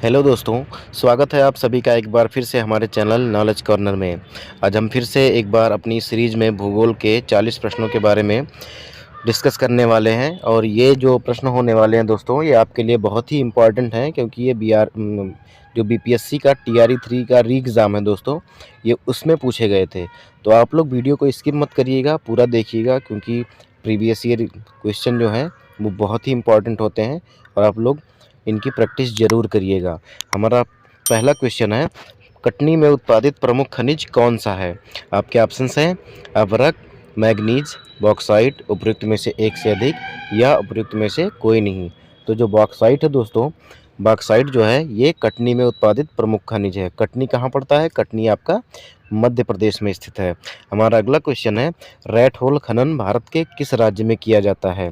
Hello दोस्तों, स्वागत है आप सभी का एक बार फिर से हमारे चैनल नॉलेज कॉर्नर में। आज हम फिर से एक बार अपनी सीरीज़ में भूगोल के 40 प्रश्नों के बारे में डिस्कस करने वाले हैं और ये जो प्रश्न होने वाले हैं दोस्तों, ये आपके लिए बहुत ही इम्पोर्टेंट हैं क्योंकि ये जो बीपीएससी का टीआरई 3 का री एग्ज़ाम है दोस्तों, ये उसमें पूछे गए थे। तो आप लोग वीडियो को स्किप मत करिएगा, पूरा देखिएगा क्योंकि प्रीवियस ईयर क्वेश्चन जो हैं वो बहुत ही इम्पोर्टेंट होते हैं और आप लोग इनकी प्रैक्टिस ज़रूर करिएगा। हमारा पहला क्वेश्चन है, कटनी में उत्पादित प्रमुख खनिज कौन सा है? आपके ऑप्शंस हैं अभ्रक, मैग्नीज, बॉक्साइट, उपयुक्त में से एक से अधिक या उपयुक्त में से कोई नहीं। तो जो बॉक्साइट है दोस्तों, बॉक्साइट जो है ये कटनी में उत्पादित प्रमुख खनिज है। कटनी कहाँ पड़ता है? कटनी आपका मध्य प्रदेश में स्थित है। हमारा अगला क्वेश्चन है, रेड होल खनन भारत के किस राज्य में किया जाता है?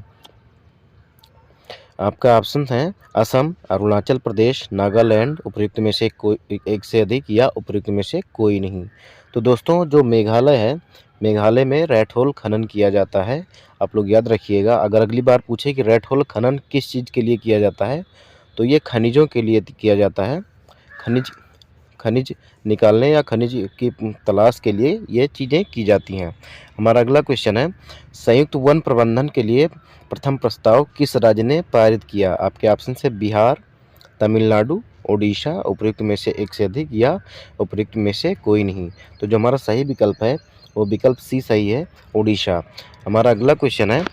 आपका ऑप्शन है असम, अरुणाचल प्रदेश, नागालैंड, उपयुक्त में से कोई एक से अधिक या उपयुक्त में से कोई नहीं। तो दोस्तों जो मेघालय है, मेघालय में रेड होल खनन किया जाता है। आप लोग याद रखिएगा, अगर अगली बार पूछे कि रेड होल खनन किस चीज़ के लिए किया जाता है, तो ये खनिजों के लिए किया जाता है। खनिज खनिज निकालने या खनिज की तलाश के लिए ये चीज़ें की जाती हैं। हमारा अगला क्वेश्चन है, संयुक्त वन प्रबंधन के लिए प्रथम प्रस्ताव किस राज्य ने पारित किया? आपके ऑप्शन है बिहार, तमिलनाडु, उड़ीसा, उपयुक्त में से एक से अधिक या उपयुक्त में से कोई नहीं। तो जो हमारा सही विकल्प है वो विकल्प सी सही है, उड़ीसा। हमारा अगला क्वेश्चन है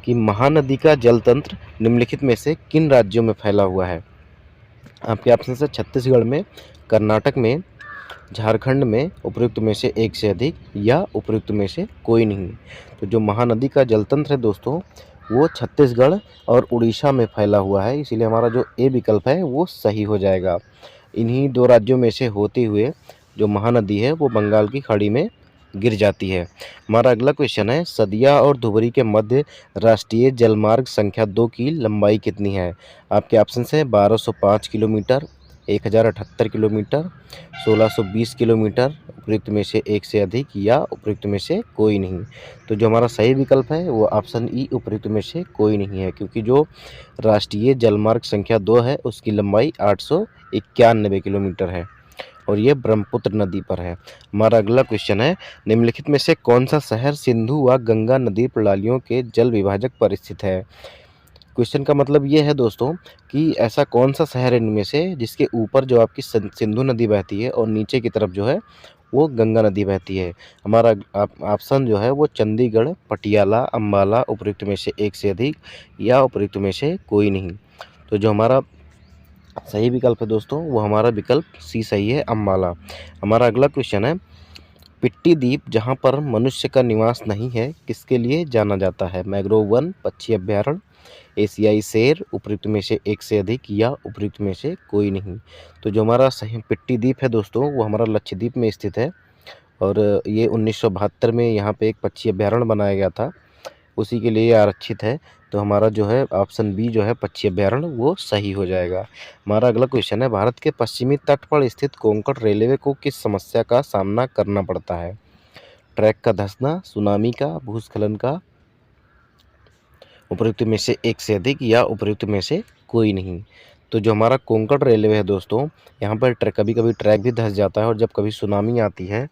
कि महानदी का जल तंत्र निम्नलिखित में से किन राज्यों में फैला हुआ है? आपके ऑप्शन है छत्तीसगढ़ में, कर्नाटक में, झारखंड में, उपयुक्त में से एक से अधिक या उपयुक्त में से कोई नहीं। तो जो महानदी का जलतंत्र है दोस्तों, वो छत्तीसगढ़ और उड़ीसा में फैला हुआ है, इसीलिए हमारा जो ए विकल्प है वो सही हो जाएगा। इन्हीं दो राज्यों में से होते हुए जो महानदी है वो बंगाल की खाड़ी में गिर जाती है। हमारा अगला क्वेश्चन है, सदिया और धुबरी के मध्य राष्ट्रीय जलमार्ग संख्या 2 की लंबाई कितनी है? आपके ऑप्शन है 1205 किलोमीटर, 1078 किलोमीटर, 1620 किलोमीटर, उपयुक्त में से एक से अधिक या उपयुक्त में से कोई नहीं। तो जो हमारा सही विकल्प है वो ऑप्शन ई, उपयुक्त में से कोई नहीं है, क्योंकि जो राष्ट्रीय जलमार्ग संख्या 2 है उसकी लंबाई 891 किलोमीटर है और ये ब्रह्मपुत्र नदी पर है। हमारा अगला क्वेश्चन है, निम्नलिखित में से कौन सा शहर सिंधु व गंगा नदी प्रणालियों के जल विभाजक पर स्थित है? क्वेश्चन का मतलब ये है दोस्तों कि ऐसा कौन सा शहर है इनमें से जिसके ऊपर जो आपकी सिंधु नदी बहती है और नीचे की तरफ जो है वो गंगा नदी बहती है। हमारा ऑप्शन जो है वो चंडीगढ़, पटियाला, अम्बाला, उपयुक्त में से एक से अधिक या उपयुक्त में से कोई नहीं। तो जो हमारा सही विकल्प है दोस्तों वो हमारा विकल्प सी सही है, अम्बाला। हमारा अगला क्वेश्चन है, पिट्टी द्वीप जहाँ पर मनुष्य का निवास नहीं है किसके लिए जाना जाता है? मैंग्रोव वन, पक्षी अभ्यारण्य, एशियाई शेर, उपयुक्त में से एक से अधिक या उपयुक्त में से कोई नहीं। तो जो हमारा सही पिट्टी द्वीप है दोस्तों वो हमारा लक्षद्वीप में स्थित है और ये 1972 में यहाँ पे एक पक्षी अभ्यारण्य बनाया गया था, उसी के लिए आरक्षित है। तो हमारा जो है ऑप्शन बी जो है पक्षी अभ्यारण्य वो सही हो जाएगा। हमारा अगला क्वेश्चन है, भारत के पश्चिमी तट पर स्थित कोंकण रेलवे को किस समस्या का सामना करना पड़ता है? ट्रैक का धंसना, सुनामी का, भूस्खलन का, उपयुक्त में से एक से अधिक या उपयुक्त में से कोई नहीं। तो जो हमारा कोंकण रेलवे है दोस्तों, यहाँ पर कभी कभी ट्रैक भी धंस जाता है और जब कभी सुनामी आती है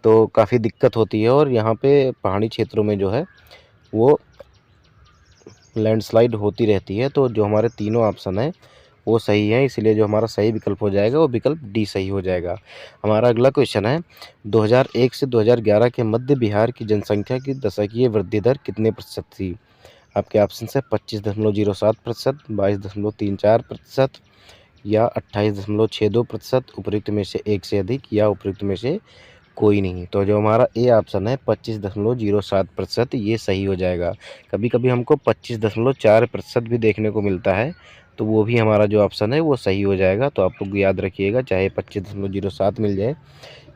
तो काफ़ी दिक्कत होती है और यहाँ पे पहाड़ी क्षेत्रों में जो है वो लैंडस्लाइड होती रहती है। तो जो हमारे तीनों ऑप्शन है वो सही है, इसलिए जो हमारा सही विकल्प हो जाएगा वो विकल्प डी सही हो जाएगा। हमारा अगला क्वेश्चन है, 2001 से 2011 के मध्य बिहार की जनसंख्या की दशकीय वृद्धि दर कितने प्रतिशत थी? आपके ऑप्शन है 25.07%, 22.34% या 28.62%, उपयुक्त में से एक से अधिक या उपयुक्त में से कोई नहीं। तो जो हमारा ए ऑप्शन है 25.07%, ये सही हो जाएगा। कभी कभी हमको 25.4% भी देखने को मिलता है, तो वो भी हमारा जो ऑप्शन है वो सही हो जाएगा। तो आप लोग याद रखिएगा, चाहे 25.07 मिल जाए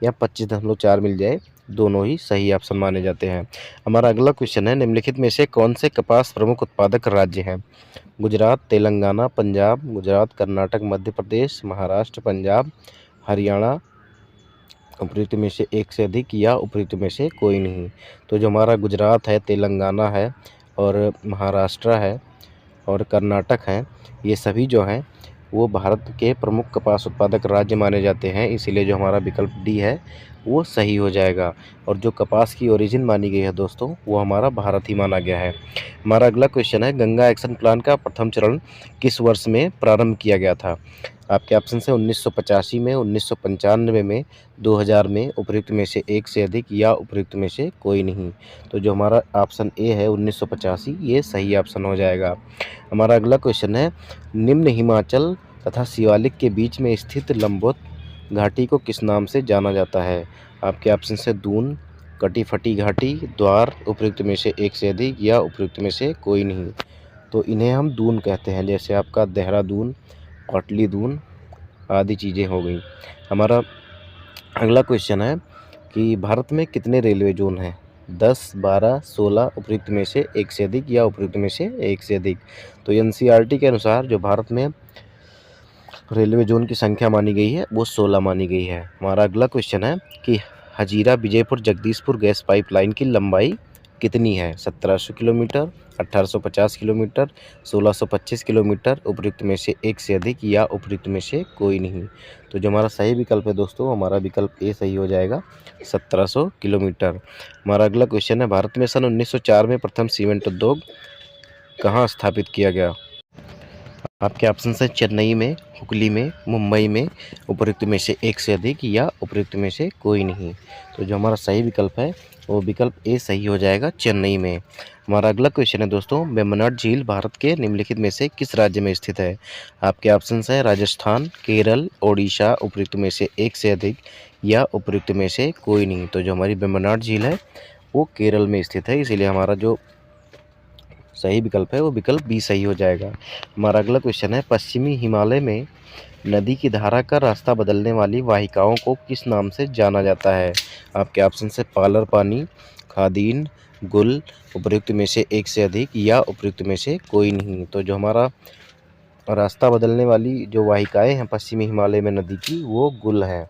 या 25.4 मिल जाए, दोनों ही सही ऑप्शन माने जाते हैं। हमारा अगला क्वेश्चन है, निम्नलिखित में से कौन से कपास प्रमुख उत्पादक राज्य हैं? गुजरात, तेलंगाना, पंजाब, गुजरात, कर्नाटक, मध्य प्रदेश, महाराष्ट्र, पंजाब, हरियाणा, उपयुक्त में से एक से अधिक या उपयुक्त में से कोई नहीं। तो जो हमारा गुजरात है, तेलंगाना है और महाराष्ट्र है और कर्नाटक है, ये सभी जो हैं वो भारत के प्रमुख कपास उत्पादक राज्य माने जाते हैं, इसीलिए जो हमारा विकल्प डी है वो सही हो जाएगा। और जो कपास की ओरिजिन मानी गई है दोस्तों, वो हमारा भारत ही माना गया है। हमारा अगला क्वेश्चन है, गंगा एक्शन प्लान का प्रथम चरण किस वर्ष में प्रारंभ किया गया था? आपके ऑप्शन है 1985 में, 1995 में, 2000 में, उपयुक्त में से एक से अधिक या उपयुक्त में से कोई नहीं। तो जो हमारा ऑप्शन ए है 1985, ये सही ऑप्शन हो जाएगा। हमारा अगला क्वेश्चन है, निम्न हिमाचल तथा शिवालिक के बीच में स्थित लंबोत घाटी को किस नाम से जाना जाता है? आपके ऑप्शन है दून, कटी फटी घाटी, द्वार, उपयुक्त में से एक से अधिक या उपयुक्त में से कोई नहीं। तो इन्हें हम दून कहते हैं, जैसे आपका देहरादून, पाटली दून आदि चीज़ें हो गई। हमारा अगला क्वेश्चन है कि भारत में कितने रेलवे जोन हैं? 10, 12, 16, उपयुक्त में से एक से अधिक या उपयुक्त में से एक से अधिक। तो एनसीईआरटी के अनुसार जो भारत में रेलवे जोन की संख्या मानी गई है वो 16 मानी गई है। हमारा अगला क्वेश्चन है कि हजीरा विजयपुर जगदीशपुर गैस पाइपलाइन की लंबाई कितनी है? 1700 किलोमीटर, 1850 किलोमीटर, 1625 किलोमीटर, उपयुक्त में से एक से अधिक या उपयुक्त में से कोई नहीं। तो जो हमारा सही विकल्प है दोस्तों, हमारा विकल्प ए सही हो जाएगा, 1700 किलोमीटर। हमारा अगला क्वेश्चन है, भारत में सन 1904 में प्रथम सीमेंट उद्योग कहाँ स्थापित किया गया? आपके ऑप्शन है चेन्नई में, हुगली में, मुंबई में, उपयुक्त में से एक से अधिक या उपयुक्त में से कोई नहीं। तो जो हमारा सही विकल्प है वो विकल्प ए सही हो जाएगा, चेन्नई में। हमारा अगला क्वेश्चन है दोस्तों, वेम्बनाड झील भारत के निम्नलिखित में से किस राज्य में स्थित है? आपके ऑप्शन है राजस्थान, केरल, ओडिशा, उपयुक्त में से एक से अधिक या उपयुक्त में से कोई नहीं। तो जो हमारी वेम्बनाड झील है वो केरल में स्थित है, इसीलिए हमारा जो सही विकल्प है वो विकल्प बी सही हो जाएगा। हमारा अगला क्वेश्चन है, पश्चिमी हिमालय में नदी की धारा का रास्ता बदलने वाली वाहिकाओं को किस नाम से जाना जाता है? आपके ऑप्शन है पालर पानी, खादीन, गुल, उपयुक्त में से एक से अधिक या उपयुक्त में से कोई नहीं। तो जो हमारा रास्ता बदलने वाली जो वाहिकाएं हैं पश्चिमी हिमालय में नदी की, वो गुल है।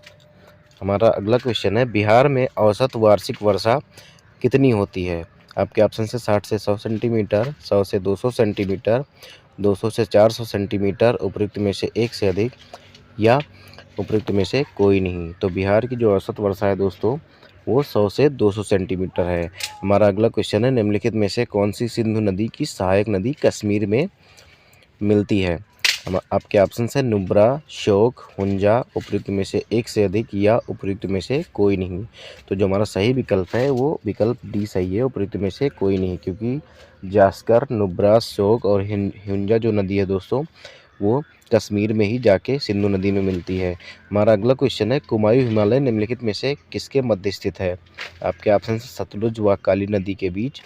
हमारा अगला क्वेश्चन है, बिहार में औसत वार्षिक वर्षा कितनी होती है? आपके ऑप्शन से 60 से 100 सेंटीमीटर, 100 से 200 सेंटीमीटर, 200 से 400 सेंटीमीटर, उपयुक्त में से एक से अधिक या उपयुक्त में से कोई नहीं। तो बिहार की जो औसत वर्षा है दोस्तों, वो 100 से 200 सेंटीमीटर है। हमारा अगला क्वेश्चन है, निम्नलिखित में से कौन सी सिंधु नदी की सहायक नदी कश्मीर में मिलती है? आपके ऑप्शन है नुब्रा, श्योक, हुंजा, उपयुक्त में से एक से अधिक या उपयुक्त में से कोई नहीं। तो जो हमारा सही विकल्प है वो विकल्प डी सही है, उपयुक्त में से कोई नहीं, क्योंकि जास्कर, नुब्रा, श्योक और हुंजा जो नदी है दोस्तों, वो कश्मीर में ही जाके सिंधु नदी में मिलती है। हमारा अगला क्वेश्चन है, कुमायूं हिमालय निम्नलिखित में से किसके मध्य स्थित है? आपके ऑप्शन सतलुज व काली नदी के बीच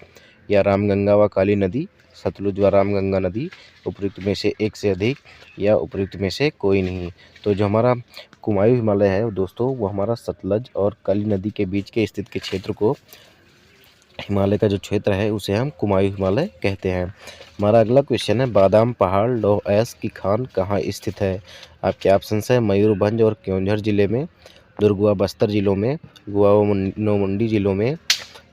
या रामगंगा व काली नदी, सतलुज व रामगंगा नदी, उपयुक्त में से एक से अधिक या उपयुक्त में से कोई नहीं। तो जो हमारा कुमायूं हिमालय है दोस्तों, वो हमारा सतलज और काली नदी के बीच के स्थित के क्षेत्र को, हिमालय का जो क्षेत्र है उसे हम कुमायूं हिमालय कहते हैं। हमारा अगला क्वेश्चन है, बादाम पहाड़ लौह अयस्क की खान कहाँ स्थित है? आपके ऑप्शन है मयूरभंज और केओंझर जिले में, दुर्ग व बस्तर जिलों में, गोवा व नौमंडी जिलों में,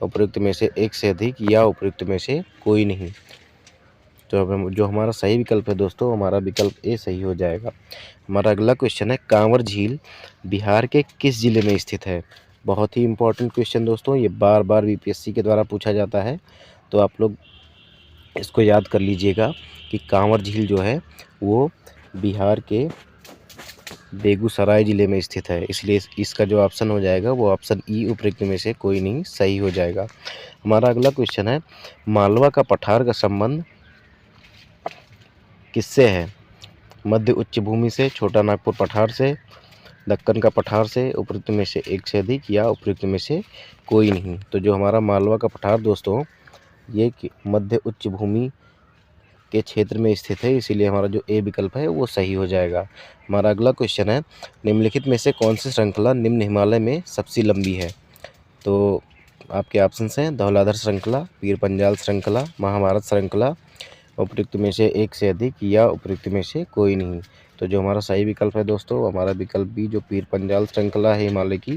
उपयुक्त में से एक से अधिक या उपयुक्त में से कोई नहीं। तो जो हमारा सही विकल्प है दोस्तों, हमारा विकल्प ए सही हो जाएगा। हमारा अगला क्वेश्चन है, कांवर झील बिहार के किस जिले में स्थित है? बहुत ही इंपॉर्टेंट क्वेश्चन दोस्तों, ये बार बार बीपीएससी के द्वारा पूछा जाता है, तो आप लोग इसको याद कर लीजिएगा कि कांवर झील जो है वो बिहार के बेगूसराय जिले में स्थित है, इसलिए इसका जो ऑप्शन हो जाएगा वो ऑप्शन ई, उपयुक्त में से कोई नहीं, सही हो जाएगा। हमारा अगला क्वेश्चन है, मालवा का पठार का संबंध किससे है? मध्य उच्च भूमि से, छोटा नागपुर पठार से, दक्कन का पठार से, उपयुक्त में से एक से अधिक या उपयुक्त में से कोई नहीं। तो जो हमारा मालवा का पठार दोस्तों, ये मध्य उच्च भूमि के क्षेत्र में स्थित है, इसीलिए हमारा जो ए विकल्प है वो सही हो जाएगा। हमारा अगला क्वेश्चन है, निम्नलिखित में से कौन सी श्रृंखला निम्न हिमालय में सबसे लंबी है? तो आपके ऑप्शन हैं धौलाधर श्रृंखला, पीर पंजाल श्रृंखला, महाभारत श्रृंखला, उपयुक्त में से एक से अधिक या उपयुक्त में से कोई नहीं। तो जो हमारा सही विकल्प है दोस्तों, हमारा विकल्प बी, जो पीर पंजाल श्रृंखला है हिमालय की,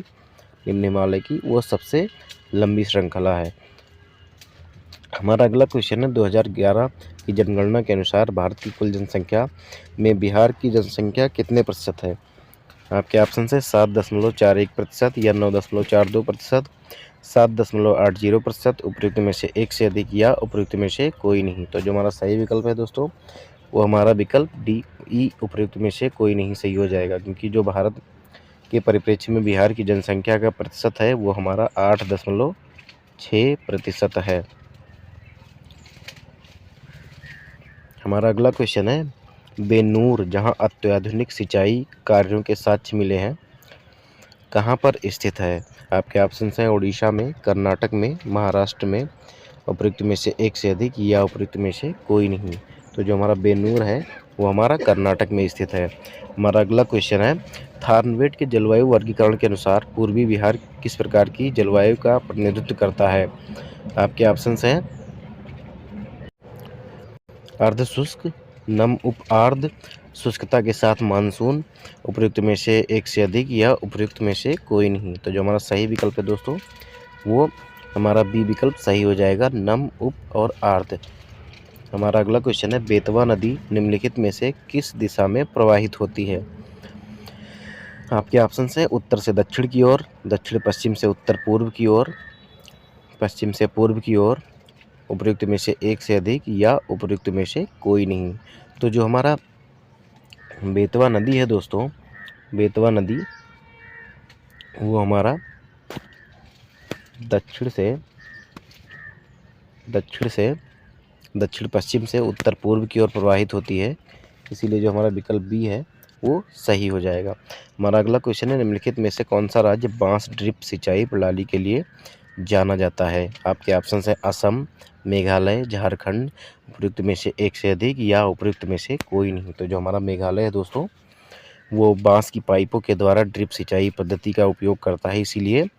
निम्न हिमालय की, वो सबसे लंबी श्रृंखला है। हमारा अगला क्वेश्चन है, 2011 की जनगणना के अनुसार भारत की कुल जनसंख्या में बिहार की जनसंख्या कितने प्रतिशत है? आपके ऑप्शन है 7.41% या 9.42%, 7.80%, उपयुक्त में से एक से अधिक या उपयुक्त में से कोई नहीं। तो जो हमारा सही विकल्प है दोस्तों, वो हमारा विकल्प डी ई उपयुक्त में से कोई नहीं सही हो जाएगा, क्योंकि जो भारत के परिप्रेक्ष्य में बिहार की जनसंख्या का प्रतिशत है वो हमारा 8.6% है। हमारा अगला क्वेश्चन है, बेनूर जहां अत्याधुनिक सिंचाई कार्यों के साक्ष्य मिले हैं, कहां पर स्थित है? आपके ऑप्शन हैं उड़ीसा में, कर्नाटक में, महाराष्ट्र में, उपयुक्त में से एक से अधिक या उपयुक्त में से कोई नहीं। तो जो हमारा बेनूर है वो हमारा कर्नाटक में स्थित है। हमारा अगला क्वेश्चन है, थार्नवेट के जलवायु वर्गीकरण के अनुसार पूर्वी बिहार किस प्रकार की जलवायु का प्रतिनिधित्व करता है? आपके ऑप्शन हैं अर्ध शुष्क, नम उप आर्द्र, शुष्कता के साथ मानसून, उपयुक्त में से एक से अधिक या उपयुक्त में से कोई नहीं। तो जो हमारा सही विकल्प है दोस्तों, वो हमारा बी विकल्प सही हो जाएगा, नम उप और आर्द्र। हमारा अगला क्वेश्चन है, बेतवा नदी निम्नलिखित में से किस दिशा में प्रवाहित होती है? आपके ऑप्शन है उत्तर से दक्षिण की ओर, दक्षिण पश्चिम से उत्तर पूर्व की ओर, पश्चिम से पूर्व की ओर, उपयुक्त में से एक से अधिक या उपयुक्त में से कोई नहीं। तो जो हमारा बेतवा नदी है दोस्तों, बेतवा नदी वो हमारा दक्षिण पश्चिम से उत्तर पूर्व की ओर प्रवाहित होती है, इसीलिए जो हमारा विकल्प बी है वो सही हो जाएगा। हमारा अगला क्वेश्चन है, निम्नलिखित में से कौन सा राज्य बांस ड्रिप सिंचाई प्रणाली के लिए जाना जाता है? आपके ऑप्शन है असम, मेघालय, झारखंड, उपयुक्त में से एक से अधिक या उपयुक्त में से कोई नहीं। तो जो हमारा मेघालय है दोस्तों, वो बांस की पाइपों के द्वारा ड्रिप सिंचाई पद्धति का उपयोग करता है, इसीलिए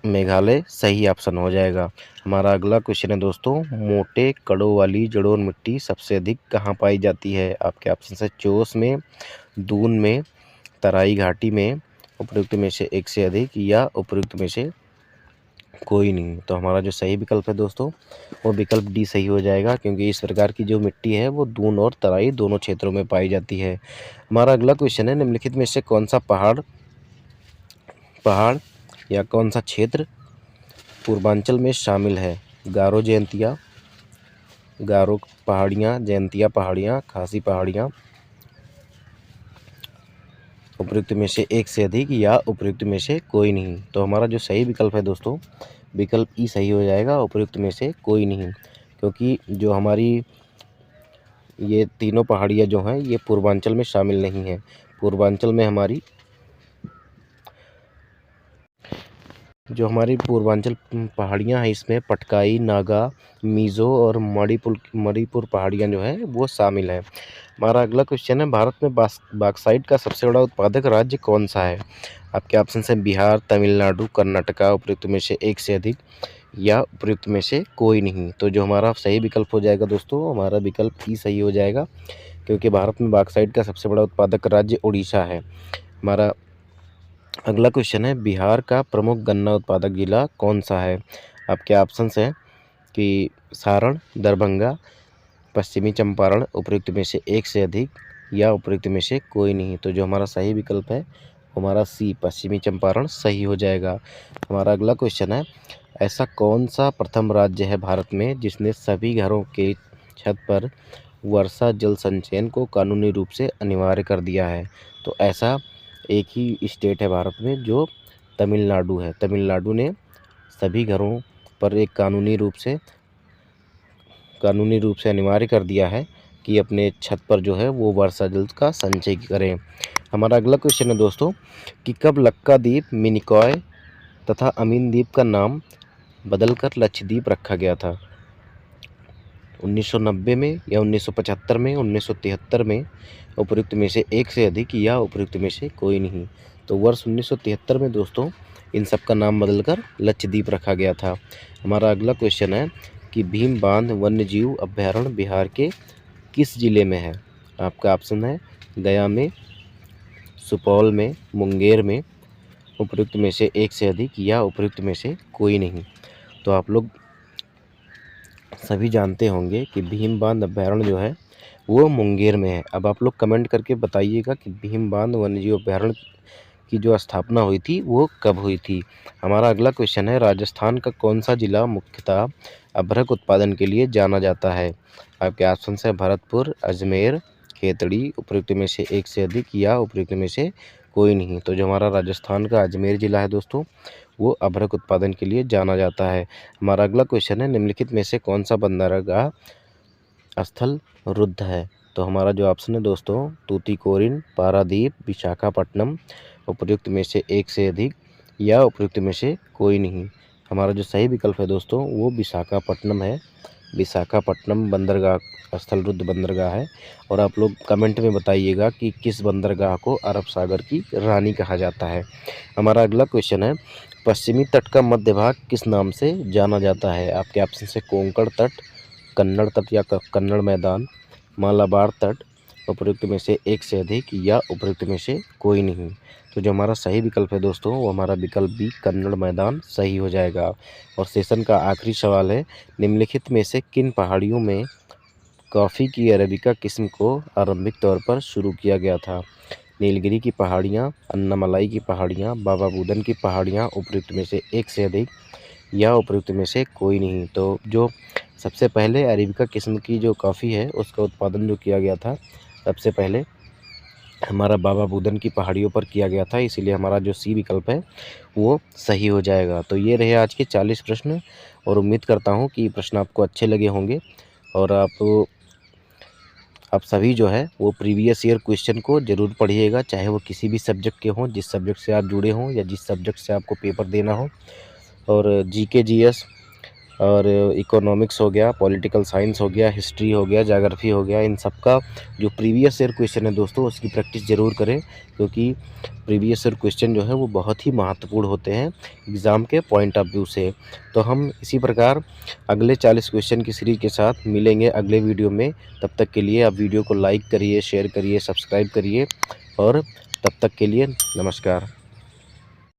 मेघालय सही ऑप्शन हो जाएगा। हमारा अगला क्वेश्चन है दोस्तों, मोटे कड़ों वाली जलोढ़ मिट्टी सबसे अधिक कहाँ पाई जाती है? आपके ऑप्शन है चोस में, दून में, तराई घाटी में, उपयुक्त में से एक से अधिक या उपयुक्त में से कोई नहीं। तो हमारा जो सही विकल्प है दोस्तों, वो विकल्प डी सही हो जाएगा, क्योंकि इस प्रकार की जो मिट्टी है वो दून और तराई दोनों क्षेत्रों में पाई जाती है। हमारा अगला क्वेश्चन है, निम्नलिखित में से कौन सा पहाड़ या कौन सा क्षेत्र पूर्वांचल में शामिल है? गारो पहाड़ियाँ, जयंतिया पहाड़ियाँ, खासी पहाड़ियाँ, उपयुक्त में से एक से अधिक या उपयुक्त में से कोई नहीं। तो हमारा जो सही विकल्प है दोस्तों, विकल्प ई सही हो जाएगा, उपयुक्त में से कोई नहीं, क्योंकि जो हमारी ये तीनों पहाड़ियाँ जो हैं ये पूर्वांचल में शामिल नहीं हैं। पूर्वांचल में हमारी जो हमारी पूर्वांचल पहाड़ियाँ हैं इसमें पटकाई, नागा, मिज़ो और मणिपुर पहाड़ियाँ जो हैं वो शामिल हैं। हमारा अगला क्वेश्चन है, भारत में बॉक्साइट का सबसे बड़ा उत्पादक राज्य कौन सा है? आपके ऑप्शन हैं बिहार, तमिलनाडु, कर्नाटका, उपयुक्त में से एक से अधिक या उपयुक्त में से कोई नहीं। तो जो हमारा सही विकल्प हो जाएगा दोस्तों, हमारा विकल्प ही सही हो जाएगा, क्योंकि भारत में बॉक्साइट का सबसे बड़ा उत्पादक राज्य उड़ीसा है। हमारा अगला क्वेश्चन है, बिहार का प्रमुख गन्ना उत्पादक जिला कौन सा है? आपके ऑप्शंस हैं कि सारण, दरभंगा, पश्चिमी चंपारण, उपयुक्त में से एक से अधिक या उपयुक्त में से कोई नहीं। तो जो हमारा सही विकल्प है हमारा सी, पश्चिमी चंपारण सही हो जाएगा। हमारा अगला क्वेश्चन है, ऐसा कौन सा प्रथम राज्य है भारत में जिसने सभी घरों के छत पर वर्षा जल संचयन को कानूनी रूप से अनिवार्य कर दिया है? तो ऐसा एक ही स्टेट है भारत में जो तमिलनाडु है। तमिलनाडु ने सभी घरों पर एक कानूनी रूप से अनिवार्य कर दिया है कि अपने छत पर जो है वो वर्षा जल का संचय करें। हमारा अगला क्वेश्चन है दोस्तों, कि कब लक्काद्वीप, मिनिकॉय तथा अमीन द्वीप का नाम बदलकर लक्षद्वीप रखा गया था? 1990 में या 1975 में, 1973 में, उपयुक्त में से एक से अधिक या उपयुक्त में से कोई नहीं। तो वर्ष 1973 में दोस्तों इन सब का नाम बदलकर लक्षद्वीप रखा गया था। हमारा अगला क्वेश्चन है कि भीम बांध वन्यजीव अभयारण्य बिहार के किस जिले में है? आपका ऑप्शन है गया में, सुपौल में, मुंगेर में, उपयुक्त में से एक से अधिक या उपयुक्त में से कोई नहीं। तो आप लोग सभी जानते होंगे कि भीम बांध अभयारण्य जो है वो मुंगेर में है। अब आप लोग कमेंट करके बताइएगा कि भीम बांध वन्यजीव अभयारण्य की जो स्थापना हुई थी वो कब हुई थी। हमारा अगला क्वेश्चन है, राजस्थान का कौन सा जिला मुख्यतः अभ्रक उत्पादन के लिए जाना जाता है। आपके ऑप्शन है भरतपुर, अजमेर, खेतड़ी, उपयुक्त में से एक से अधिक या उपयुक्त में से कोई नहीं। तो जो हमारा राजस्थान का अजमेर जिला है दोस्तों, वो अभ्रक उत्पादन के लिए जाना जाता है। हमारा अगला क्वेश्चन है, निम्नलिखित में से कौन सा बंदरगाह स्थल रुद्ध है। तो हमारा जो ऑप्शन है दोस्तों, तूतीकोरिन, पारादीप, विशाखापट्टनम, उपयुक्त में से एक से अधिक या उपयुक्त में से कोई नहीं। हमारा जो सही विकल्प है दोस्तों वो विशाखापट्टनम है। विशाखापट्टनम बंदरगाह स्थल रुद्ध बंदरगाह है। और आप लोग कमेंट में बताइएगा कि किस बंदरगाह को अरब सागर की रानी कहा जाता है। हमारा अगला क्वेश्चन है, पश्चिमी तट का मध्य भाग किस नाम से जाना जाता है। आपके ऑप्शन से कोंकण तट, कन्नड़ तट या कन्नड़ मैदान, मालाबार तट, उपयुक्त में से एक से अधिक या उपयुक्त में से कोई नहीं। तो जो हमारा सही विकल्प है दोस्तों वो हमारा विकल्प बी कन्नड़ मैदान सही हो जाएगा। और सेशन का आखिरी सवाल है, निम्नलिखित में से किन पहाड़ियों में कॉफ़ी की अरेबिका किस्म को आरंभिक तौर पर शुरू किया गया था। नीलगिरी की पहाड़ियाँ, अन्नामलाई की पहाड़ियाँ, बाबा बुदन की पहाड़ियाँ, उपयुक्त में से एक से अधिक या उपयुक्त में से कोई नहीं। तो जो सबसे पहले अरेबिका किस्म की जो कॉफ़ी है उसका उत्पादन जो किया गया था सबसे पहले हमारा बाबा बुदन की पहाड़ियों पर किया गया था, इसीलिए हमारा जो सी विकल्प है वो सही हो जाएगा। तो ये रहे आज के 40 प्रश्न और उम्मीद करता हूँ कि प्रश्न आपको अच्छे लगे होंगे और आप सभी जो है वो प्रीवियस ईयर क्वेश्चन को ज़रूर पढ़िएगा, चाहे वो किसी भी सब्जेक्ट के हों, जिस सब्जेक्ट से आप जुड़े हों या जिस सब्जेक्ट से आपको पेपर देना हो। और जीके, जीएस और इकोनॉमिक्स हो गया, पॉलिटिकल साइंस हो गया, हिस्ट्री हो गया, ज्योग्राफी हो गया, इन सब का जो प्रीवियस ईयर क्वेश्चन है दोस्तों उसकी प्रैक्टिस ज़रूर करें, क्योंकि प्रीवियस ईयर क्वेश्चन जो है वो बहुत ही महत्वपूर्ण होते हैं एग्ज़ाम के पॉइंट ऑफ व्यू से। तो हम इसी प्रकार अगले 40 क्वेश्चन की सीरीज के साथ मिलेंगे अगले वीडियो में। तब तक के लिए आप वीडियो को लाइक करिए, शेयर करिए, सब्सक्राइब करिए और तब तक के लिए नमस्कार।